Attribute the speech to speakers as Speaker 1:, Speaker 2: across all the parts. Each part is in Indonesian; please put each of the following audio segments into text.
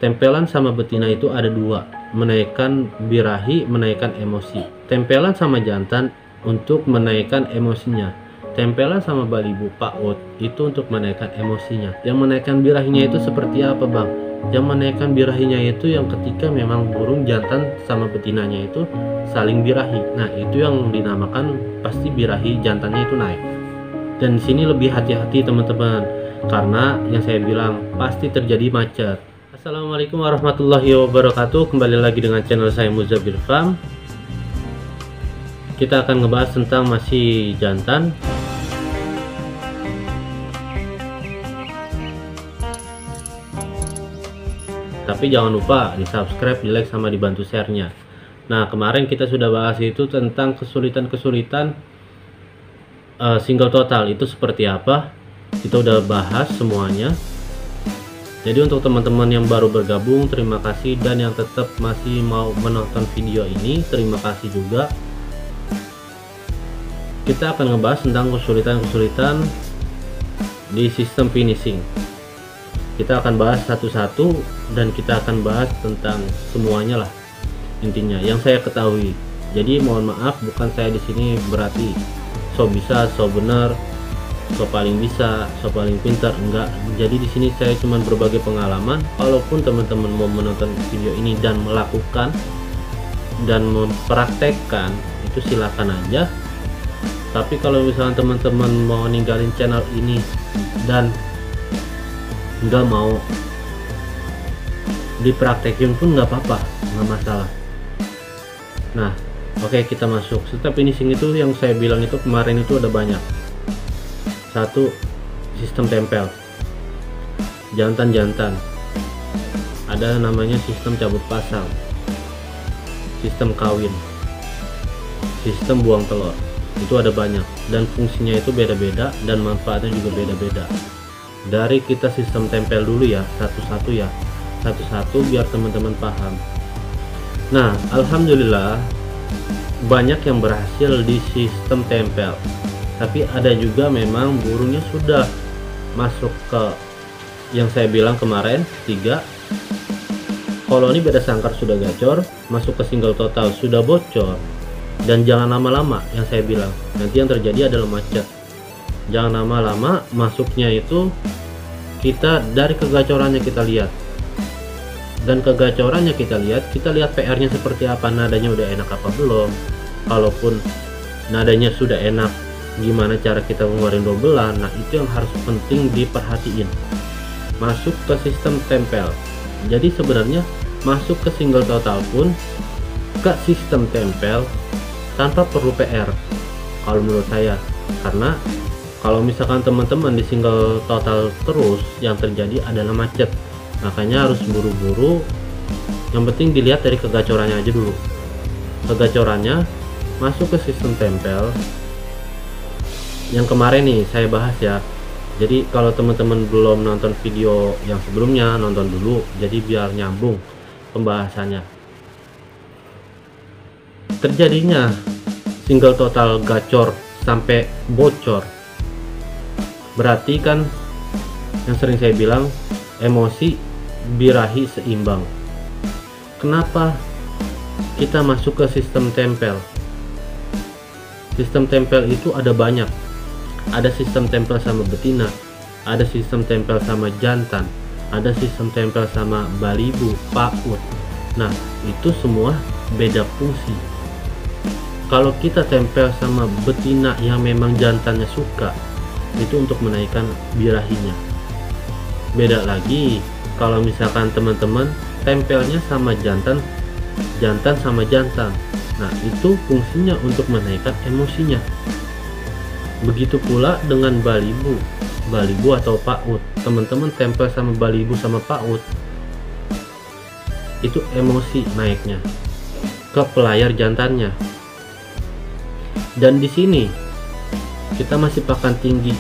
Speaker 1: Tempelan sama betina itu ada dua, menaikkan birahi, menaikkan emosi. Tempelan sama jantan untuk menaikkan emosinya. Tempelan sama balibu PAUD itu untuk menaikkan emosinya. Yang menaikkan birahinya itu seperti apa, Bang? Yang menaikkan birahinya itu yang ketika memang burung jantan sama betinanya itu saling birahi. Nah, itu yang dinamakan pasti birahi jantannya itu naik. Dan di sini lebih hati-hati teman-teman, karena yang saya bilang pasti terjadi macet. Assalamualaikum warahmatullahi wabarakatuh. Kembali lagi dengan channel saya Muzabir Farm. Kita akan ngebahas tentang masih jantan. Tapi jangan lupa di subscribe, di like, sama dibantu share-nya. Nah, kemarin kita sudah bahas itu tentang kesulitan-kesulitan single total itu seperti apa. Kita udah bahas semuanya. Jadi untuk teman-teman yang baru bergabung, terima kasih, dan yang tetap masih mau menonton video ini, terima kasih juga. Kita akan ngebahas tentang kesulitan-kesulitan di sistem finishing. Kita akan bahas satu-satu dan kita akan bahas tentang semuanya lah intinya yang saya ketahui. Jadi mohon maaf, bukan saya di sini berarti so bisa, so benar, so paling bisa, so paling pintar, enggak. Jadi di sini saya cuma berbagi pengalaman. Kalaupun teman-teman mau menonton video ini dan melakukan dan mempraktekkan, itu silakan aja. Tapi kalau misalnya teman-teman mau ninggalin channel ini dan nggak mau dipraktekin pun nggak apa-apa, nggak masalah. Nah, oke, kita masuk. Step finishing itu yang saya bilang itu kemarin itu ada banyak. Satu, sistem tempel jantan-jantan, ada namanya sistem cabut pasang, sistem kawin, sistem buang telur. Itu ada banyak dan fungsinya itu beda-beda dan manfaatnya juga beda-beda. Dari kita sistem tempel dulu ya, satu-satu ya, satu-satu biar teman-teman paham. Nah, alhamdulillah banyak yang berhasil di sistem tempel. Tapi ada juga memang burungnya sudah masuk ke yang saya bilang kemarin 3 koloni beda sangkar sudah gacor, masuk ke single total sudah bocor. Dan jangan lama-lama, yang saya bilang nanti yang terjadi adalah macet. Jangan lama-lama masuknya itu, kita dari kegacorannya kita lihat, dan kegacorannya kita lihat PR nya seperti apa, nadanya udah enak apa belum. Kalaupun nadanya sudah enak, gimana cara kita ngeluarin dobelan. Nah, itu yang harus penting diperhatiin. Masuk ke sistem tempel, jadi sebenarnya masuk ke single total pun ke sistem tempel tanpa perlu PR kalau menurut saya. Karena kalau misalkan teman-teman di single total terus, yang terjadi adalah macet. Makanya harus buru-buru. Yang penting dilihat dari kegacorannya aja dulu. Kegacorannya masuk ke sistem tempel yang kemarin nih saya bahas ya. Jadi kalau teman-teman belum nonton video yang sebelumnya, nonton dulu, jadi biar nyambung pembahasannya. Terjadinya single total gacor sampai bocor, berarti kan yang sering saya bilang, emosi birahi seimbang. Kenapa kita masuk ke sistem tempel? Sistem tempel itu ada banyak. Ada sistem tempel sama betina, ada sistem tempel sama jantan, ada sistem tempel sama balibu, PAUD. Nah, itu semua beda fungsi. Kalau kita tempel sama betina yang memang jantannya suka, itu untuk menaikkan birahinya. Beda lagi kalau misalkan teman-teman tempelnya sama jantan, jantan sama jantan. Nah, itu fungsinya untuk menaikkan emosinya. Begitu pula dengan balibu, balibu atau PAUD. Teman-teman tempel sama balibu sama PAUD, itu emosi naiknya ke pelayar jantannya. Dan di sini kita masih pakan tinggi,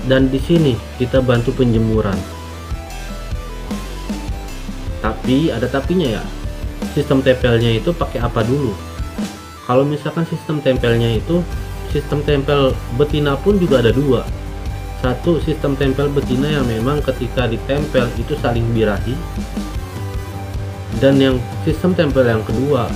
Speaker 1: dan di sini kita bantu penjemuran. Tapi ada tapinya ya. Sistem tempelnya itu pakai apa dulu? Kalau misalkan sistem tempelnya itu, sistem tempel betina pun juga ada dua. Satu, sistem tempel betina yang memang ketika ditempel itu saling birahi. Dan yang sistem tempel yang kedua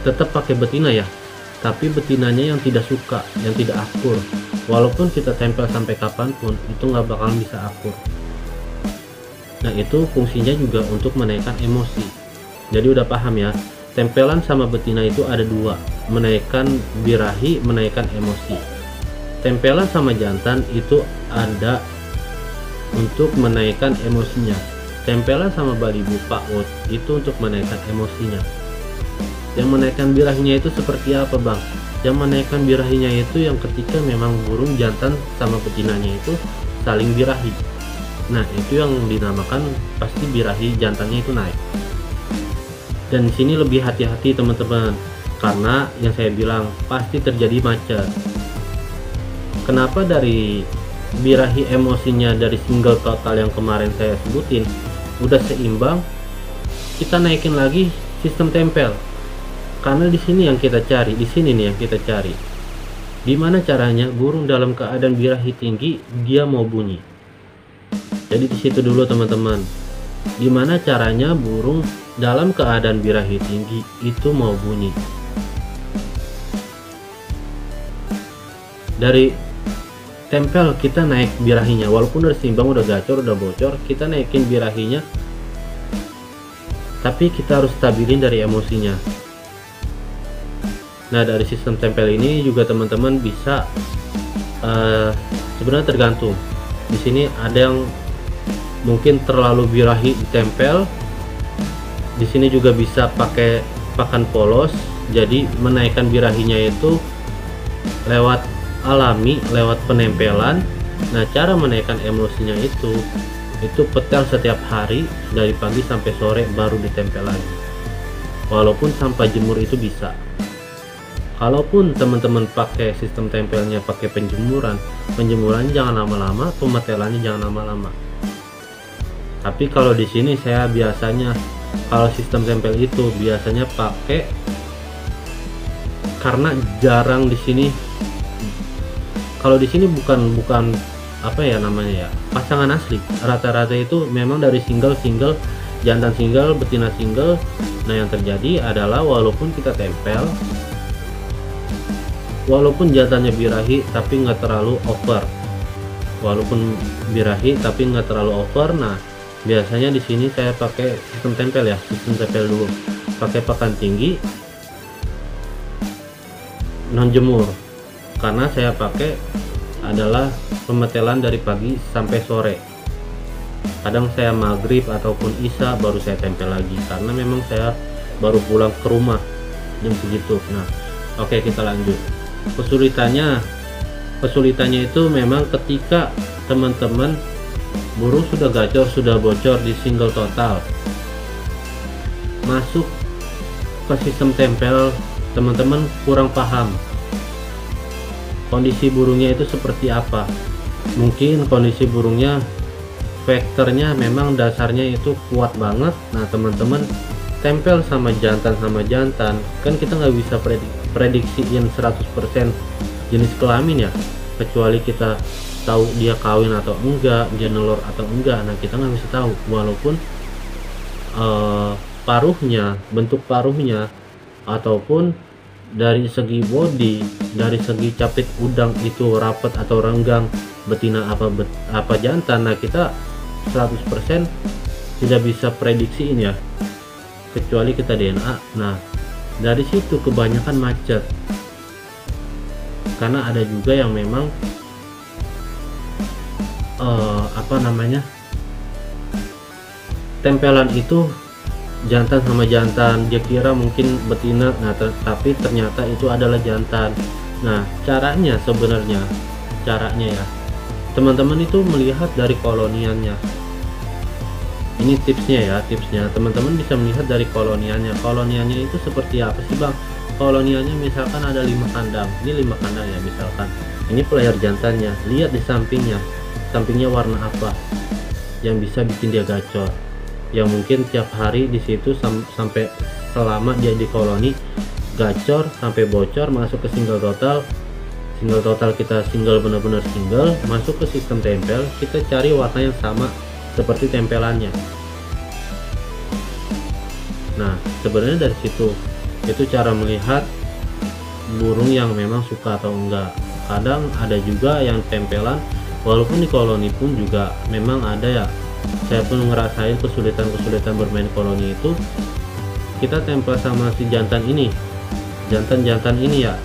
Speaker 1: tetap pakai betina ya, tapi betinanya yang tidak suka, yang tidak akur. Walaupun kita tempel sampai kapanpun itu nggak bakalan bisa akur. Nah itu fungsinya juga untuk menaikkan emosi. Jadi udah paham ya, tempelan sama betina itu ada dua, menaikkan birahi, menaikkan emosi. Tempelan sama jantan itu ada untuk menaikkan emosinya. Tempelan sama balibu PAUD itu untuk menaikkan emosinya. Yang menaikkan birahinya itu seperti apa bang? Yang menaikkan birahinya itu yang ketika memang burung jantan sama betinanya itu saling birahi. Nah itu yang dinamakan pasti birahi jantannya itu naik. Dan di sini lebih hati-hati teman-teman, karena yang saya bilang pasti terjadi macet. Kenapa dari birahi emosinya dari single total yang kemarin saya sebutin udah seimbang, kita naikin lagi sistem tempel. Karena di sini yang kita cari, di sini nih yang kita cari. Gimana caranya burung dalam keadaan birahi tinggi dia mau bunyi? Jadi di situ dulu teman-teman. Gimana caranya burung dalam keadaan birahi tinggi itu mau bunyi? Dari tempel kita naik birahinya, walaupun udah seimbang, udah gacor, udah bocor, kita naikin birahinya. Tapi kita harus stabilin dari emosinya. Nah dari sistem tempel ini juga teman-teman bisa sebenarnya tergantung. Di sini ada yang mungkin terlalu birahi ditempel. Di sini juga bisa pakai pakan polos, jadi menaikkan birahinya itu lewat alami, lewat penempelan. Nah cara menaikkan emosinya itu petel setiap hari dari pagi sampai sore baru ditempel lagi. Walaupun tanpa jemur itu bisa. Kalaupun teman-teman pakai sistem tempelnya pakai penjemurannya jangan lama-lama, pemetelannya jangan lama-lama. Tapi kalau di sini saya biasanya kalau sistem tempel itu biasanya pakai, karena jarang di sini. Kalau di sini bukan apa ya namanya ya, pasangan asli. Rata-rata itu memang dari single, jantan single, betina single. Nah yang terjadi adalah walaupun kita tempel, walaupun jantannya birahi tapi nggak terlalu over, nah biasanya di sini saya pakai sistem tempel ya, sistem tempel dulu, pakai pakan tinggi non jemur, karena saya pakai adalah pemetelan dari pagi sampai sore. Kadang saya maghrib ataupun isya baru saya tempel lagi, karena memang saya baru pulang ke rumah jam segitu. Nah oke, kita lanjut. Kesulitannya itu memang ketika teman-teman burung sudah gacor, sudah bocor di single total, masuk ke sistem tempel, teman-teman kurang paham kondisi burungnya itu seperti apa. Mungkin kondisi burungnya vektornya memang dasarnya itu kuat banget. Nah teman-teman tempel sama jantan kan kita nggak bisa prediksiin 100% jenis kelamin ya, kecuali kita tahu dia kawin atau enggak, dia nelor atau enggak. Nah kita nggak bisa tahu, walaupun paruhnya, bentuk paruhnya, ataupun dari segi body, dari segi capit udang itu rapat atau renggang, betina apa jantan. Nah kita 100% tidak bisa prediksiin ya, kecuali kita DNA. Nah dari situ kebanyakan macet, karena ada juga yang memang tempelan itu jantan sama jantan, dia kira mungkin betina, nah tapi ternyata itu adalah jantan. Nah caranya ya teman-teman itu melihat dari koloniannya. Ini tipsnya teman-teman bisa melihat dari koloniannya itu seperti apa sih bang. Koloniannya misalkan ada 5 kandang, ini 5 kandang ya misalkan, ini player jantannya, lihat di sampingnya warna apa yang bisa bikin dia gacor, yang mungkin tiap hari di situ sampai selama dia di koloni gacor sampai bocor, masuk ke single total, kita benar-benar single, masuk ke sistem tempel, kita cari warna yang sama seperti tempelannya. Nah, sebenarnya dari situ itu cara melihat burung yang memang suka atau enggak. Kadang ada juga yang tempelan, walaupun di koloni pun juga memang ada ya. Saya pun ngerasain kesulitan bermain koloni itu. Kita tempel sama si jantan ini, jantan ini ya.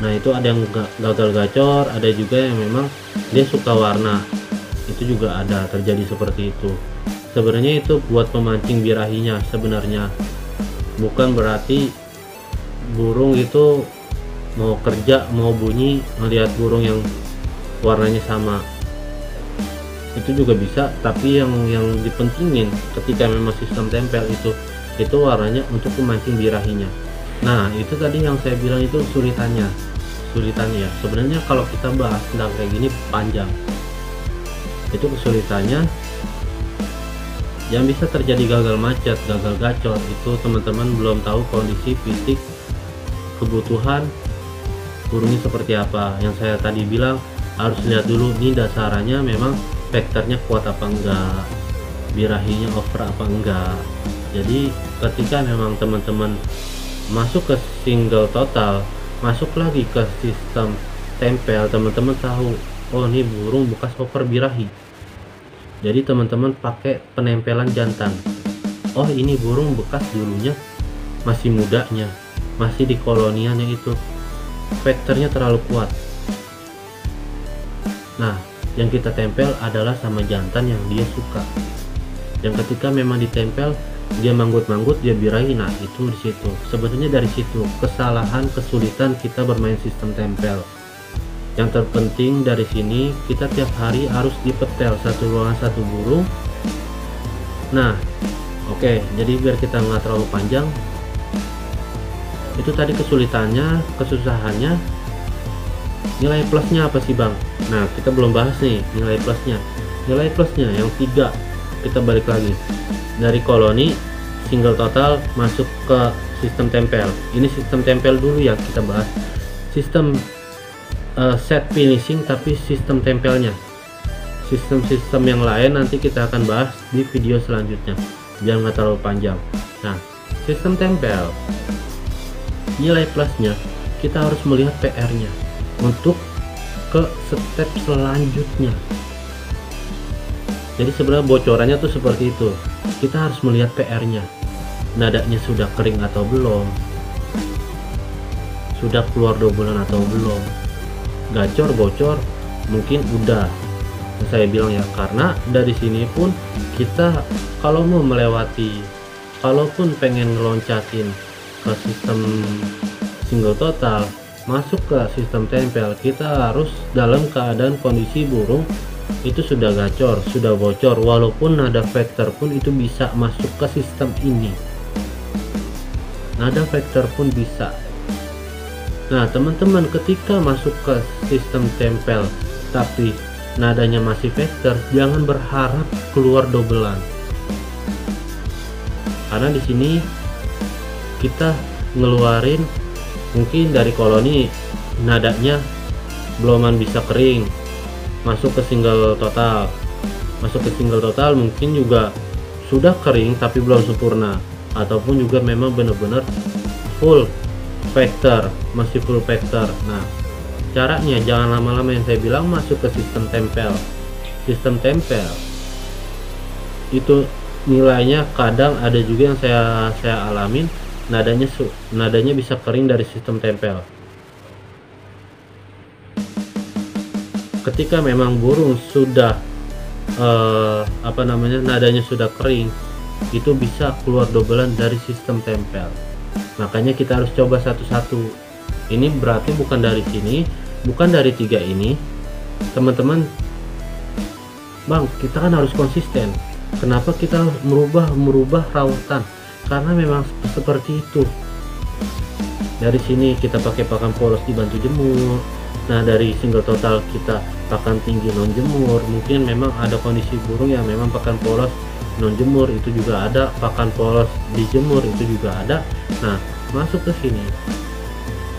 Speaker 1: Nah, itu ada yang gagal gacor, ada juga yang memang dia suka warna. Itu juga ada terjadi seperti itu. Sebenarnya itu buat pemancing birahinya sebenarnya. Bukan berarti burung itu mau kerja, mau bunyi melihat burung yang warnanya sama. Itu juga bisa, tapi yang dipentingin ketika memang sistem tempel itu warnanya untuk pemancing birahinya. Nah, itu tadi yang saya bilang itu sulitannya ya. Sebenarnya kalau kita bahas tentang kayak gini panjang. Itu kesulitannya yang bisa terjadi gagal macet, gagal gacor. Itu teman-teman belum tahu kondisi fisik kebutuhan burungnya seperti apa. Yang saya tadi bilang harus lihat dulu nih dasarannya memang vektornya kuat apa enggak, birahinya over apa enggak. Jadi ketika memang teman-teman masuk ke single total, masuk lagi ke sistem tempel, teman-teman tahu, oh ini burung bekas over birahi. Jadi teman-teman pakai penempelan jantan. Oh ini burung bekas dulunya masih mudanya, masih di koloniannya itu, vektornya terlalu kuat. Nah, yang kita tempel adalah sama jantan yang dia suka. Yang ketika memang ditempel dia manggut-manggut, dia birahi. Nah, itu di situ. Sebenarnya dari situ kesalahan, kesulitan kita bermain sistem tempel. Yang terpenting dari sini kita tiap hari harus dipetel satu ruangan satu burung. Nah, oke, jadi biar kita nggak terlalu panjang, itu tadi kesulitannya, kesusahannya. Nilai plusnya apa sih bang? Nah, kita belum bahas nih nilai plusnya. Nilai plusnya yang 3, kita balik lagi dari koloni single total masuk ke sistem tempel. Ini sistem tempel dulu ya kita bahas. Sistem set finishing, tapi sistem tempelnya, sistem-sistem yang lain nanti kita akan bahas di video selanjutnya biar nggak terlalu panjang. Nah, sistem tempel nilai plusnya kita harus melihat PR-nya untuk ke step selanjutnya. Jadi sebenarnya bocorannya tuh seperti itu. Kita harus melihat PR-nya, nadanya sudah kering atau belum, sudah keluar dobelan atau belum, gacor bocor mungkin udah. Saya bilang ya, karena dari sini pun kita kalau mau melewati, kalaupun pengen ngeloncatin ke sistem single total masuk ke sistem tempel, kita harus dalam keadaan kondisi burung itu sudah gacor, sudah bocor, walaupun nada vektor pun itu bisa masuk ke sistem ini. Nada vektor pun bisa. Nah teman-teman, ketika masuk ke sistem tempel tapi nadanya masih vektor, jangan berharap keluar dobelan, karena di sini kita ngeluarin mungkin dari koloni nadanya beluman bisa kering, masuk ke single total, mungkin juga sudah kering tapi belum sempurna, ataupun juga memang benar-benar full vektor, masih full vektor. Nah caranya jangan lama-lama, yang saya bilang masuk ke sistem tempel. Sistem tempel itu nilainya kadang ada juga yang saya alamin, nadanya bisa kering dari sistem tempel. Ketika memang burung sudah nadanya sudah kering, itu bisa keluar dobelan dari sistem tempel. Makanya kita harus coba satu-satu. Ini berarti bukan dari sini, bukan dari 3 ini. Teman-teman, bang, kita kan harus konsisten. Kenapa kita merubah rawatan? Karena memang seperti itu. Dari sini kita pakai pakan polos dibantu jemur. Nah dari single total kita pakan tinggi non jemur. Mungkin memang ada kondisi burung yang memang pakan polos non jemur, itu juga ada. Pakan polos dijemur itu juga ada. Nah masuk ke sini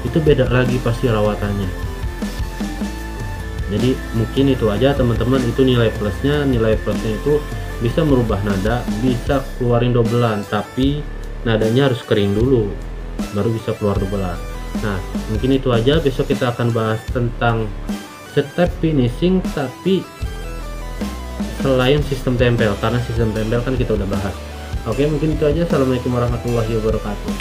Speaker 1: itu beda lagi pasti rawatannya. Jadi mungkin itu aja teman-teman, itu nilai plusnya. Nilai plusnya itu bisa merubah nada, bisa keluarin dobelan, tapi nadanya harus kering dulu baru bisa keluar dobelan. Nah mungkin itu aja, besok kita akan bahas tentang step finishing tapi selain sistem tempel, karena sistem tempel kan kita udah bahas. Oke, mungkin itu aja. Assalamualaikum warahmatullahi wabarakatuh.